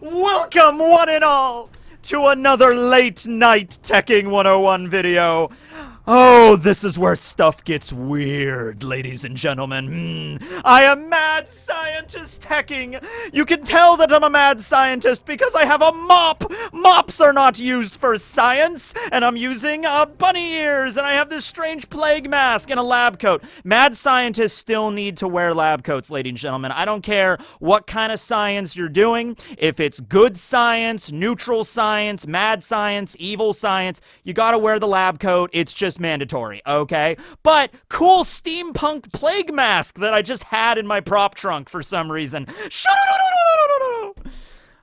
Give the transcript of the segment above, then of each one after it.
Welcome, one and all, to another late night Teching 101 video. Oh, this is where stuff gets weird, ladies and gentlemen. I am mad scientist teching. You can tell that I'm a mad scientist because I have a mop. Mops are not used for science, and I'm using bunny ears, and I have this strange plague mask and a lab coat. Mad scientists still need to wear lab coats, ladies and gentlemen. I don't care what kind of science you're doing. If it's good science, neutral science, mad science, evil science, you gotta wear the lab coat. It's just mandatory, okay? But cool steampunk plague mask that I just had in my prop trunk for some reason.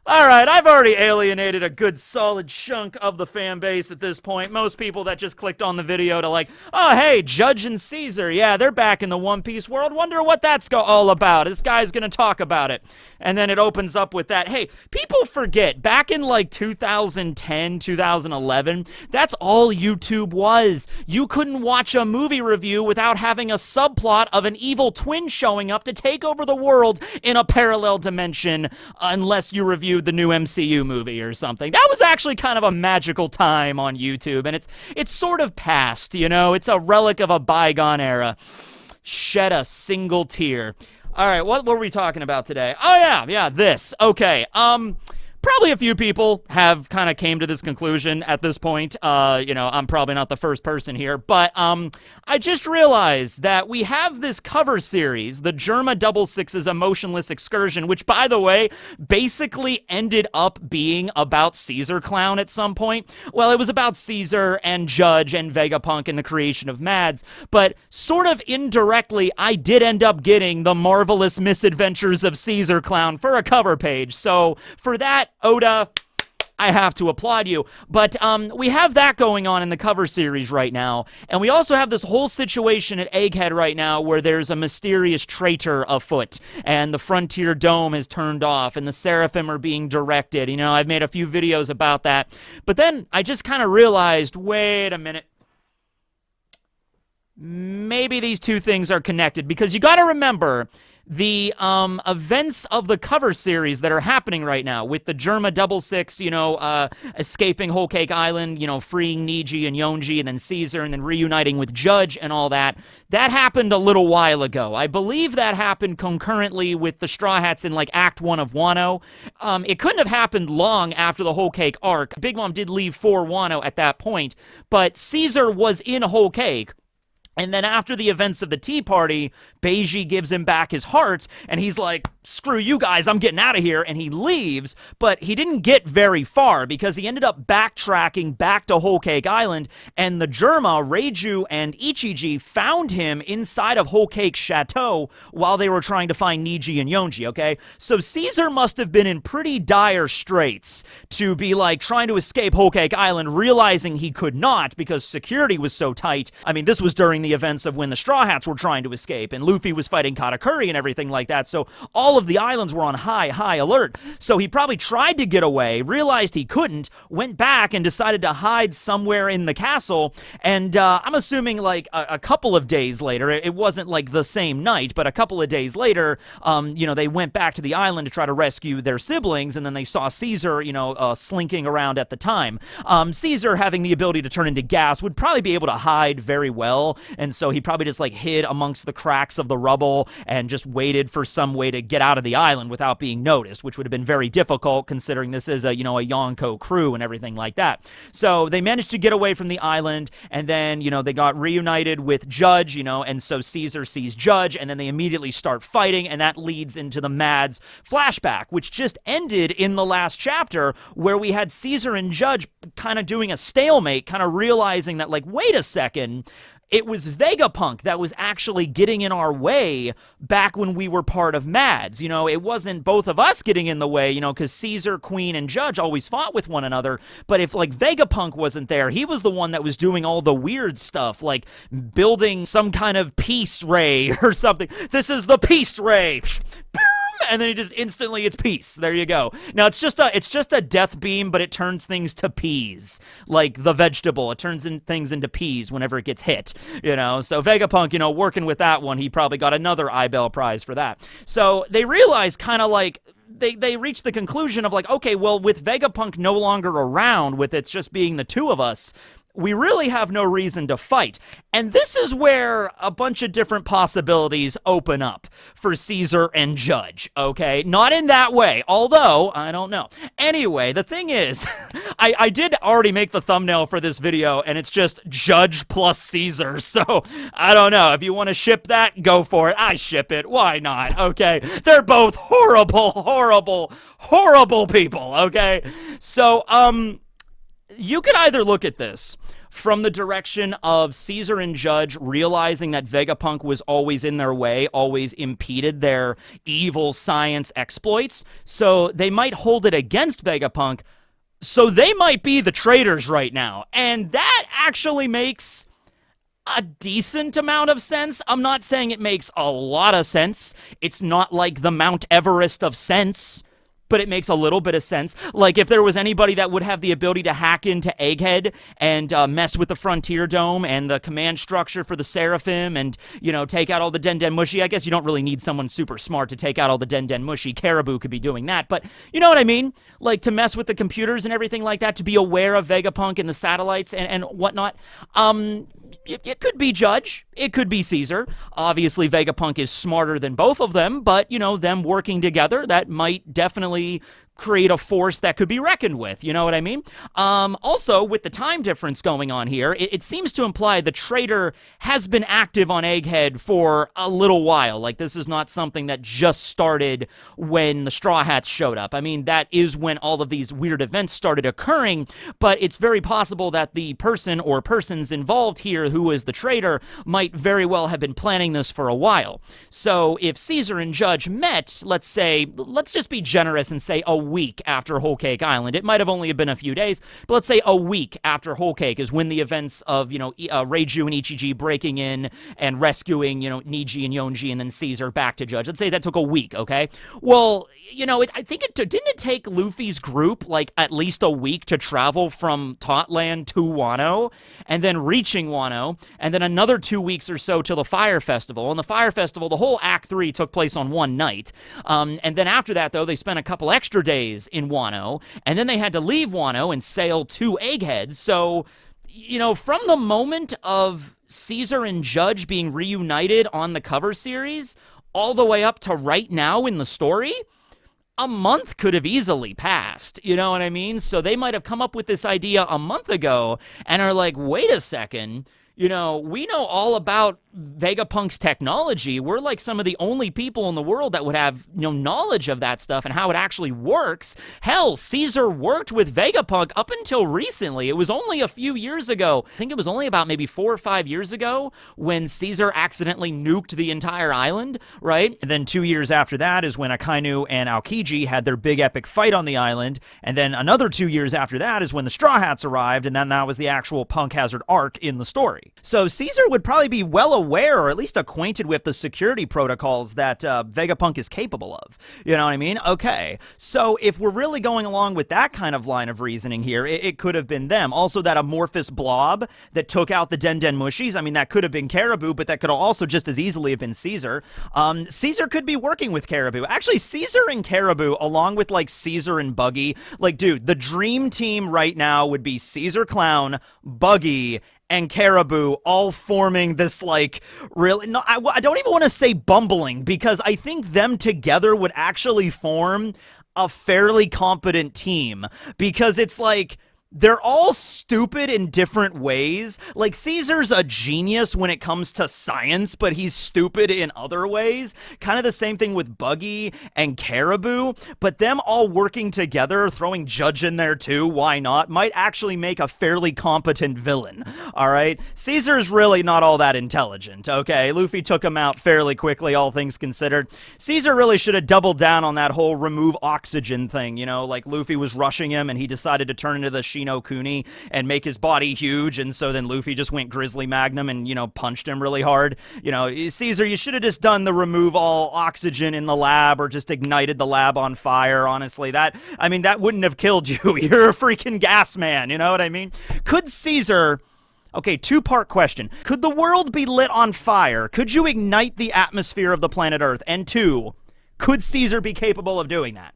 Alright, I've already alienated a good solid chunk of the fan base at this point. Most people that just clicked on the video to like, oh hey, Judge and Caesar, yeah, they're back in the One Piece world. Wonder what that's all about. This guy's gonna talk about it. And then it opens up with that, hey, people forget, back in like 2010, 2011, that's all YouTube was. You couldn't watch a movie review without having a subplot of an evil twin showing up to take over the world in a parallel dimension, unless you reviewed the new MCU movie or something. That was actually kind of a magical time on YouTube, and it's sort of past, you know? It's a relic of a bygone era. Shed a single tear. All right, what were we talking about today? Oh, yeah, this. Okay, probably a few people have kind of came to this conclusion at this point. You know, I'm probably not the first person here, but I just realized that we have this cover series, the Germa Double Six's Emotionless Excursion, which, by the way, basically ended up being about Caesar Clown at some point. Well, it was about Caesar and Judge and Vegapunk and the creation of Mads, but sort of indirectly, I did end up getting the Marvelous Misadventures of Caesar Clown for a cover page. So for that, Oda, I have to applaud you. But we have that going on in the cover series right now. And we also have this whole situation at Egghead right now where there's a mysterious traitor afoot. And the Frontier Dome has turned off. And the Seraphim are being directed. You know, I've made a few videos about that. But then I just kind of realized, wait a minute. Maybe these two things are connected. Because you got to remember, the events of the cover series that are happening right now with the Germa Double Six, you know, escaping Whole Cake Island, you know, freeing Niji and Yonji and then Caesar and then reuniting with Judge and all that, that happened a little while ago. I believe that happened concurrently with the Straw Hats in like Act 1 of Wano. It couldn't have happened long after the Whole Cake arc. Big Mom did leave for Wano at that point, but Caesar was in Whole Cake. And then after the events of the Tea Party, Beiji gives him back his heart, and he's like, screw you guys, I'm getting out of here, and he leaves, but he didn't get very far, because he ended up backtracking back to Whole Cake Island, and the Germa, Reiju, and Ichiji found him inside of Whole Cake's chateau while they were trying to find Niji and Yonji, okay? So Caesar must have been in pretty dire straits to be, like, trying to escape Whole Cake Island, realizing he could not, because security was so tight. I mean, this was during the events of when the Straw Hats were trying to escape, and Luffy was fighting Katakuri and everything like that, so all of the islands were on high alert. So he probably tried to get away, realized he couldn't, went back and decided to hide somewhere in the castle, and I'm assuming like a couple of days later, it wasn't like the same night, but a couple of days later, you know, they went back to the island to try to rescue their siblings, and then they saw Caesar, you know, slinking around at the time. Caesar, having the ability to turn into gas, would probably be able to hide very well, and so he probably just like hid amongst the cracks of the rubble and just waited for some way to get out of the island without being noticed, which would have been very difficult considering this is a, you know, a Yonko crew and everything like that. So they managed to get away from the island, and then, you know, they got reunited with Judge, you know, and so Caesar sees Judge, and then they immediately start fighting, and that leads into the Mads flashback, which just ended in the last chapter where we had Caesar and Judge kind of doing a stalemate, kind of realizing that, like, wait a second, it was Vegapunk that was actually getting in our way back when we were part of Mads. You know, it wasn't both of us getting in the way, you know, because Caesar, Queen, and Judge always fought with one another. But if, like, Vegapunk wasn't there, he was the one that was doing all the weird stuff, like building some kind of peace ray or something. This is the peace ray. And then he just instantly, it's peace. There you go. Now it's just a death beam, but it turns things to peas, like the vegetable. It turns things into peas whenever it gets hit. You know, so Vegapunk, you know, working with that one, he probably got another Eyebell Prize for that. So they realized kind of like they reached the conclusion of like, okay, well, with Vegapunk no longer around, with it just being the two of us, we really have no reason to fight. And this is where a bunch of different possibilities open up for Caesar and Judge, okay? Not in that way, although, I don't know. Anyway, the thing is, I did already make the thumbnail for this video, and it's just Judge plus Caesar, so I don't know. If you want to ship that, go for it. I ship it. Why not, okay? They're both horrible, horrible, horrible people, okay? So, you could either look at this from the direction of Caesar and Judge realizing that Vegapunk was always in their way, always impeded their evil science exploits, so they might hold it against Vegapunk, so they might be the traitors right now. And that actually makes a decent amount of sense. I'm not saying it makes a lot of sense. It's not like the Mount Everest of sense, but it makes a little bit of sense. Like, if there was anybody that would have the ability to hack into Egghead and mess with the Frontier Dome and the command structure for the Seraphim and, you know, take out all the Den Den Mushi, I guess you don't really need someone super smart to take out all the Den Den Mushi. Caribou could be doing that, but you know what I mean? Like, to mess with the computers and everything like that, to be aware of Vegapunk and the satellites and whatnot. It could be Judge. It could be Caesar. Obviously, Vegapunk is smarter than both of them, but, you know, them working together, that might definitely create a force that could be reckoned with, you know what I mean? Also, with the time difference going on here, it seems to imply the traitor has been active on Egghead for a little while. Like, this is not something that just started when the Straw Hats showed up. I mean, that is when all of these weird events started occurring, but it's very possible that the person or persons involved here who is the traitor might very well have been planning this for a while. So, if Caesar and Judge met, let's just be generous and say a week after Whole Cake Island. It might have only been a few days, but let's say a week after Whole Cake is when the events of, you know, Reiju and Ichiji breaking in and rescuing, you know, Niji and Yonji and then Caesar back to Judge. Let's say that took a week, okay? Well, you know, I think didn't it take Luffy's group, like, at least a week to travel from Totland to Wano, and then reaching Wano, and then another 2 weeks or so till the Fire Festival. And the Fire Festival, the whole Act 3 took place on one night. And then after that, though, they spent a couple extra days in Wano, and then they had to leave Wano and sail to Egghead. So, you know, from the moment of Caesar and Judge being reunited on the cover series, all the way up to right now in the story, a month could have easily passed, you know what I mean? So they might have come up with this idea a month ago and are like, wait a second, you know, we know all about Vegapunk's technology. We're like some of the only people in the world that would have, you know, knowledge of that stuff and how it actually works. Hell, Caesar worked with Vegapunk up until recently. It was only a few years ago. I think it was only about maybe 4 or 5 years ago when Caesar accidentally nuked the entire island, right? And then 2 years after that is when Akainu and Aokiji had their big epic fight on the island. And then another 2 years after that is when the Straw Hats arrived, and then that was the actual Punk Hazard arc in the story. So Caesar would probably be well aware, or at least acquainted with, the security protocols that Vegapunk is capable of. You know what I mean? Okay. So if we're really going along with that kind of line of reasoning here, it could have been them. Also, that amorphous blob that took out the Den Den Mushis, I mean, that could have been Caribou, but that could also just as easily have been Caesar. Caesar could be working with Caribou. Actually, Caesar and Caribou, along with, like, Caesar and Buggy, like, dude, the dream team right now would be Caesar Clown, Buggy, and Caribou all forming this, like, really, no, I don't even want to say bumbling, because I think them together would actually form a fairly competent team, because it's like, they're all stupid in different ways. Like, Caesar's a genius when it comes to science, but he's stupid in other ways. Kind of the same thing with Buggy and Caribou, but them all working together, throwing Judge in there too, why not, might actually make a fairly competent villain, all right? Caesar's really not all that intelligent, okay? Luffy took him out fairly quickly, all things considered. Caesar really should have doubled down on that whole remove oxygen thing, you know? Like, Luffy was rushing him, and he decided to turn into the Shino Kuni and make his body huge, and so then Luffy just went Grizzly Magnum and, you know, punched him really hard. You know, Caesar, you should have just done the remove all oxygen in the lab, or just ignited the lab on fire, honestly. That wouldn't have killed you. You're a freaking gas man, you know what I mean? Could Caesar... Okay, two-part question. Could the world be lit on fire? Could you ignite the atmosphere of the planet Earth? And two, could Caesar be capable of doing that?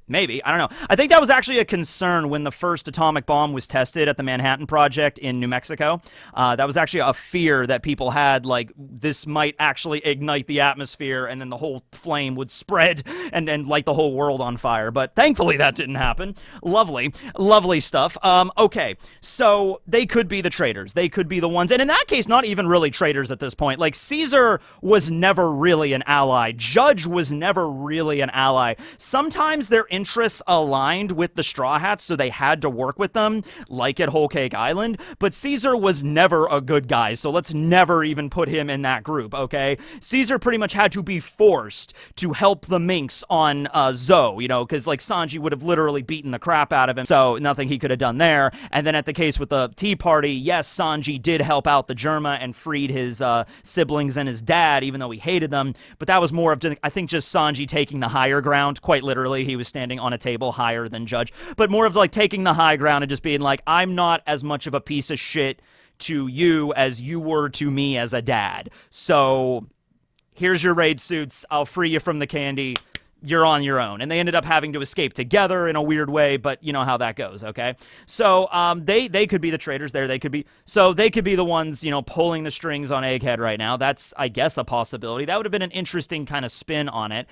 Maybe. I don't know. I think that was actually a concern when the first atomic bomb was tested at the Manhattan Project in New Mexico. That was actually a fear that people had, like, this might actually ignite the atmosphere and then the whole flame would spread and light the whole world on fire. But thankfully that didn't happen. Lovely. Lovely stuff. Okay, so they could be the traitors. They could be the ones, and in that case, not even really traitors at this point. Like, Caesar was never really an ally. Judge was never really an ally. Sometimes their interests aligned with the Straw Hats, so they had to work with them, like at Whole Cake Island, but Caesar was never a good guy, so let's never even put him in that group, okay? Caesar pretty much had to be forced to help the minx on Zoe, you know, because, like, Sanji would have literally beaten the crap out of him, so nothing he could have done there. And then at the case with the Tea Party, yes, Sanji did help out the Germa and freed his siblings and his dad, even though he hated them, but that was more of, I think, just Sanji taking the higher ground. Quite literally, he was standing on a table higher than Judge, but more of like taking the high ground and just being like, I'm not as much of a piece of shit to you as you were to me as a dad. So here's your raid suits. I'll free you from the candy. You're on your own. And they ended up having to escape together in a weird way, but you know how that goes, okay? So they could be the traitors there. They could be the ones, you know, pulling the strings on Egghead right now. That's, I guess, a possibility. That would have been an interesting kind of spin on it.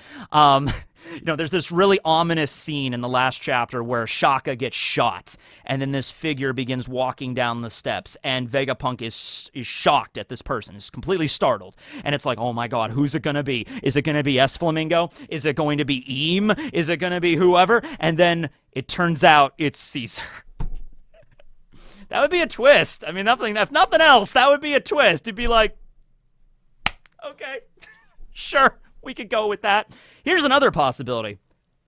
You know, there's this really ominous scene in the last chapter where Shaka gets shot, and then this figure begins walking down the steps, and Vegapunk is shocked at this person. Is completely startled. And it's like, oh my god, who's it gonna be? Is it gonna be S Flamingo? Is it going to be Eam? Is it gonna be whoever? And then it turns out it's Caesar. That would be a twist. I mean, if nothing else, that would be a twist. It'd be like, okay, sure, we could go with that. Here's another possibility.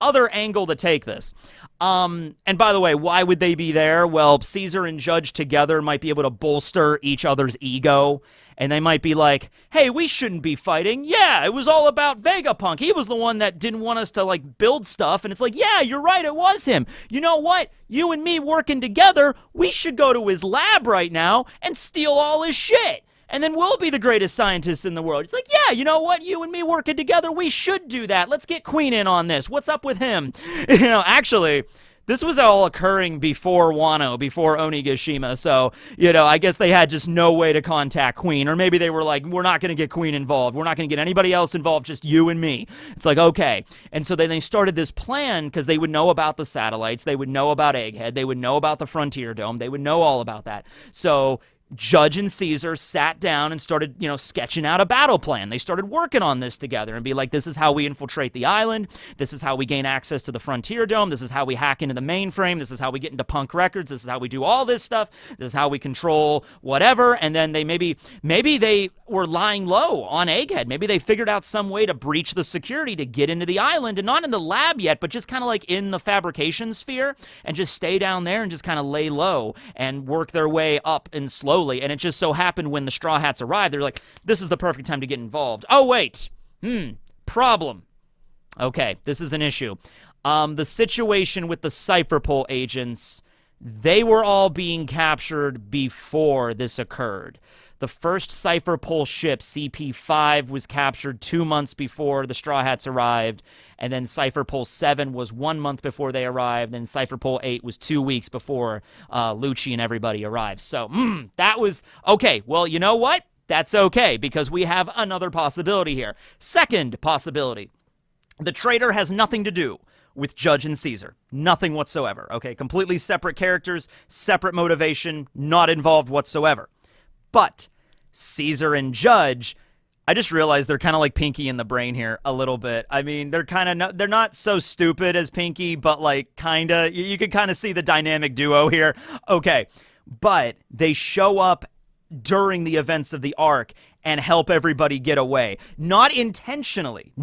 Other angle to take this. And by the way, why would they be there? Well, Caesar and Judge together might be able to bolster each other's ego. And they might be like, hey, we shouldn't be fighting. Yeah, it was all about Vegapunk. He was the one that didn't want us to, like, build stuff. And it's like, yeah, you're right, it was him. You know what? You and me working together, we should go to his lab right now and steal all his shit. And then we'll be the greatest scientists in the world. It's like, yeah, you know what? You and me working together, we should do that. Let's get Queen in on this. What's up with him? You know, actually, this was all occurring before Wano, before Onigashima. So, you know, I guess they had just no way to contact Queen. Or maybe they were like, we're not going to get Queen involved. We're not going to get anybody else involved, just you and me. It's like, okay. And so then they started this plan because they would know about the satellites. They would know about Egghead. They would know about the Frontier Dome. They would know all about that. So Judge and Caesar sat down and started, you know, sketching out a battle plan. They started working on this together and be like, this is how we infiltrate the island. This is how we gain access to the Frontier Dome. This is how we hack into the mainframe. This is how we get into Punk Records. This is how we do all this stuff. This is how we control whatever. And then they maybe they were lying low on Egghead. Maybe they figured out some way to breach the security to get into the island, and not in the lab yet, but just kind of like in the fabrication sphere, and just stay down there and just kind of lay low and work their way up and slowly. And it just so happened when the Straw Hats arrived, they're like, this is the perfect time to get involved. Oh, wait. Problem. Okay, this is an issue. The situation with the Cypherpole agents, they were all being captured before this occurred. The first Cypherpole ship, CP5, was captured 2 months before the Straw Hats arrived, and then Cypherpole 7 was 1 month before they arrived, and Cypherpole 8 was 2 weeks before Lucci and everybody arrived. So, that was... Okay, well, you know what? That's okay, because we have another possibility here. Second possibility. The traitor has nothing to do with Judge and Caesar. Nothing whatsoever, okay? Completely separate characters, separate motivation, not involved whatsoever. But Caesar and Judge, I just realized they're kind of like Pinky in the Brain here a little bit. I mean, they're not so stupid as Pinky, but like kind of, you can kind of see the dynamic duo here. Okay, but they show up during the events of the arc and help everybody get away. Not intentionally.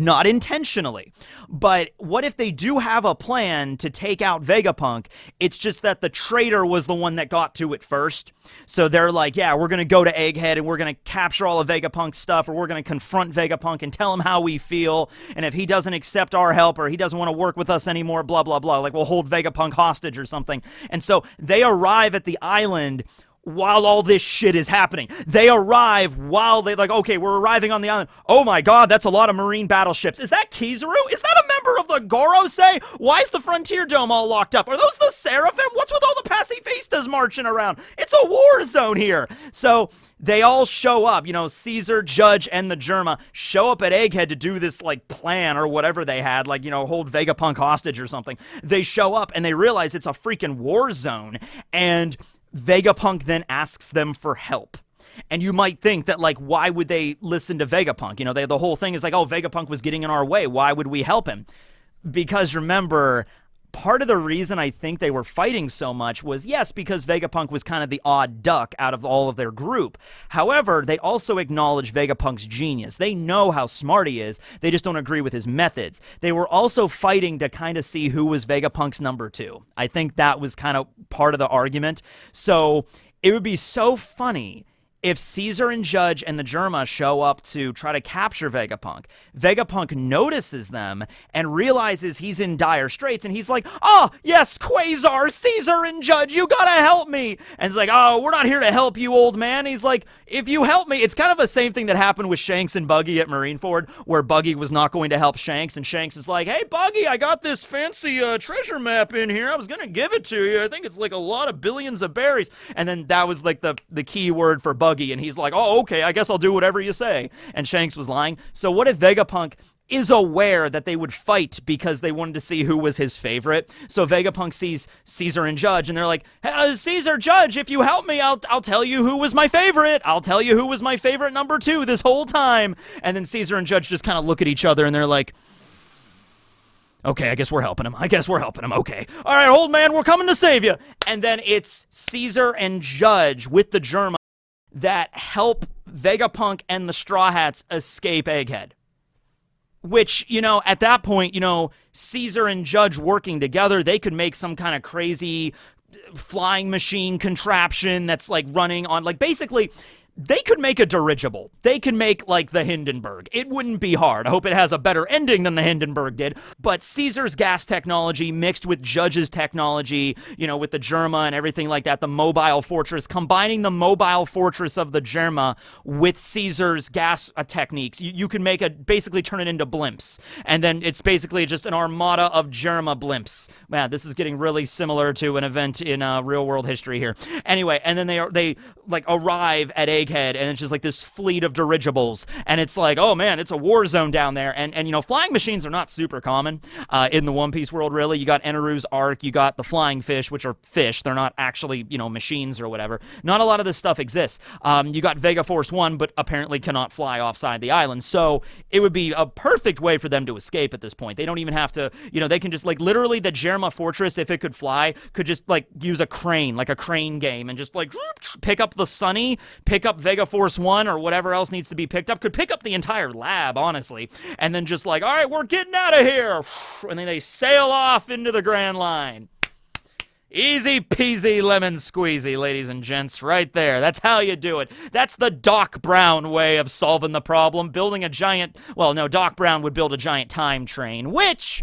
But what if they do have a plan to take out Vegapunk? It's just that the traitor was the one that got to it first. So they're like, yeah, we're going to go to Egghead and we're going to capture all of Vegapunk's stuff, or we're going to confront Vegapunk and tell him how we feel. And if he doesn't accept our help, or he doesn't want to work with us anymore, blah, blah, blah, like we'll hold Vegapunk hostage or something. And so they arrive at the island while all this shit is happening. They arrive while they like, okay, we're arriving on the island. Oh my god, that's a lot of marine battleships. Is that Kizaru? Is that a member of the Gorosei? Why is the Frontier Dome all locked up? Are those the Seraphim? What's with all the pacifistas marching around? It's a war zone here. So they all show up, Caesar, Judge, and the Germa show up at Egghead to do this, like, plan or whatever they had, like, hold Vegapunk hostage or something. They show up and they realize it's a freaking war zone, and Vegapunk then asks them for help. And you might think that, like, why would they listen to Vegapunk? The whole thing is like, oh, Vegapunk was getting in our way. Why would we help him? Because remember, part of the reason I think they were fighting so much was, yes, because Vegapunk was kind of the odd duck out of all of their group. However, they also acknowledge Vegapunk's genius. They know how smart he is. They just don't agree with his methods. They were also fighting to kind of see who was Vegapunk's number 2. I think that was kind of part of the argument. So it would be so funny if Caesar and Judge and the Germa show up to try to capture Vegapunk. Vegapunk notices them and realizes he's in dire straits, and he's like, oh, yes, Quasar, Caesar and Judge, you gotta help me. And it's like, oh, we're not here to help you, old man. He's like, if you help me, it's kind of the same thing that happened with Shanks and Buggy at Marineford, where Buggy was not going to help Shanks, and Shanks is like, hey, Buggy, I got this fancy treasure map in here. I was gonna give it to you. I think it's like a lot of billions of berries. And then that was like the key word for Buggy, and he's like, oh, okay, I guess I'll do whatever you say. And Shanks was lying. So what if Vegapunk is aware that they would fight because they wanted to see who was his favorite? So Vegapunk sees Caesar and Judge, and they're like, hey, Caesar, Judge, if you help me, I'll tell you who was my favorite. I'll tell you who was my favorite number 2 this whole time. And then Caesar and Judge just kind of look at each other, and they're like, okay, I guess we're helping him. Okay. All right, old man, we're coming to save you. And then it's Caesar and Judge with the Germa that help Vegapunk and the Straw Hats escape Egghead. Which, at that point, Caesar and Judge working together, they could make some kind of crazy flying machine contraption that's, like, running on, like, basically, they could make a dirigible. They could make, like, the Hindenburg. It wouldn't be hard. I hope it has a better ending than the Hindenburg did. But Caesar's gas technology mixed with Judge's technology, with the Germa and everything like that, the mobile fortress, combining the mobile fortress of the Germa with Caesar's gas techniques, you can basically turn it into blimps. And then it's basically just an armada of Germa blimps. Man, this is getting really similar to an event in real-world history here. Anyway, and then they arrive at Egghead, and it's just like this fleet of dirigibles, and it's like, oh man, it's a war zone down there, and flying machines are not super common in the One Piece world, really. You got Eneru's Ark, you got the flying fish, which are fish, they're not actually, machines or whatever. Not a lot of this stuff exists. You got Vega Force 1, but apparently cannot fly offside the island, so it would be a perfect way for them to escape at this point. They don't even have to, they can just, like, literally the Germa Fortress, if it could fly, could just, like, use a crane, like a crane game, and just, like, pick up the Sunny, pick up Vega Force 1 or whatever else needs to be picked up. Could pick up the entire lab, honestly, and then just like, all right, we're getting out of here. And then they sail off into the Grand Line. Easy peasy lemon squeezy, ladies and gents, right there. That's how you do it. That's the Doc Brown way of solving the problem. Building a giant, well, no, Doc Brown would build a giant time train, which...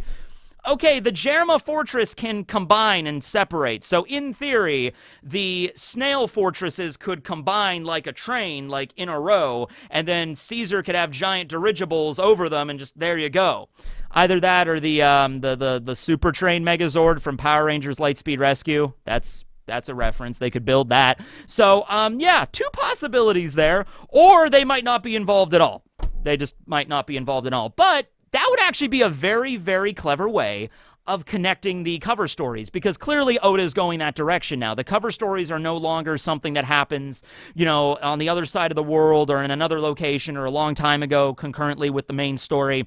okay, the Germa Fortress can combine and separate. So in theory, the snail fortresses could combine like a train, like in a row, and then Caesar could have giant dirigibles over them, and just there you go. Either that or the Super Train Megazord from Power Rangers Lightspeed Rescue. That's a reference. They could build that. So, yeah, 2 possibilities there. Or they might not be involved at all. They just might not be involved at all. But that would actually be a very, very clever way of connecting the cover stories, because clearly Oda is going that direction now. The cover stories are no longer something that happens, on the other side of the world or in another location or a long time ago concurrently with the main story.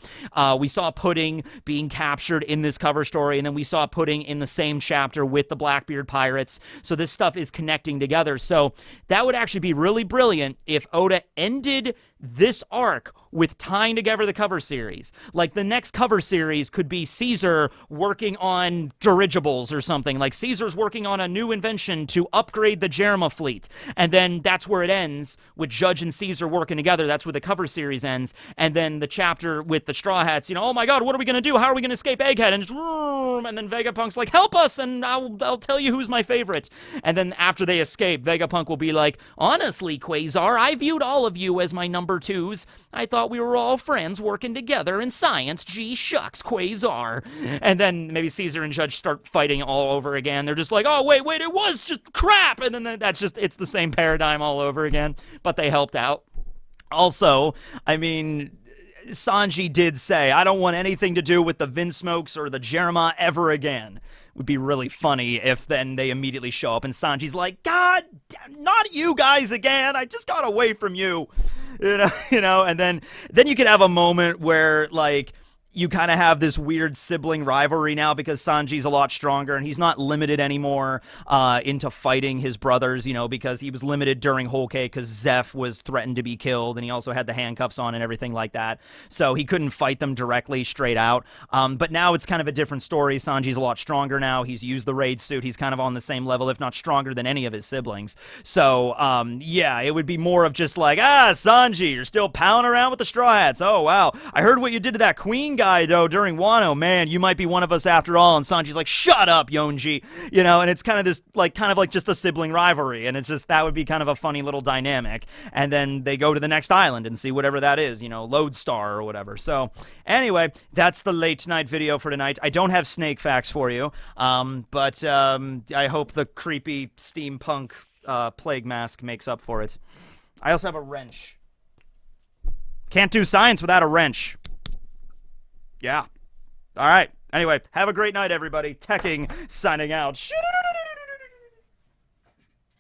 We saw Pudding being captured in this cover story, and then we saw Pudding in the same chapter with the Blackbeard Pirates. So this stuff is connecting together. So that would actually be really brilliant if Oda ended this arc with tying together the cover series. Like, the next cover series could be Caesar working on dirigibles or something. Like, Caesar's working on a new invention to upgrade the Jerma fleet. And then that's where it ends, with Judge and Caesar working together. That's where the cover series ends. And then the chapter with the Straw Hats, oh my god, what are we going to do? How are we going to escape Egghead? And then Vegapunk's like, help us, and I'll tell you who's my favorite. And then after they escape, Vegapunk will be like, honestly, Quasar, I viewed all of you as my number twos. I thought we were all friends working together in science. Gee shucks, Quasar. And then maybe Caesar and Judge start fighting all over again. They're just like, oh, wait, it was just crap. And then it's the same paradigm all over again. But they helped out. Also, I mean, Sanji did say, I don't want anything to do with the Vinsmokes or the Jerma ever again. Would be really funny if then they immediately show up and Sanji's like, God, not you guys again. I just got away from you. And then you could have a moment where, like, you kind of have this weird sibling rivalry now because Sanji's a lot stronger and he's not limited anymore into fighting his brothers, because he was limited during Whole Cake because Zeph was threatened to be killed and he also had the handcuffs on and everything like that. So he couldn't fight them directly straight out. But now it's kind of a different story. Sanji's a lot stronger now. He's used the raid suit. He's kind of on the same level, if not stronger than any of his siblings. So, yeah, it would be more of just like, Sanji, you're still palling around with the Straw Hats. Oh, wow. I heard what you did to that Queen guy, though, during Wano. Man, you might be one of us after all. And Sanji's like, shut up, Yonji. And it's kind of this, kind of just a sibling rivalry. And it's just, that would be kind of a funny little dynamic. And then they go to the next island and see whatever that is, Lodestar or whatever. So, anyway, that's the late night video for tonight. I don't have snake facts for you, but I hope the creepy steampunk plague mask makes up for it. I also have a wrench. Can't do science without a wrench. Yeah. All right. Anyway, have a great night, everybody. Teching signing out.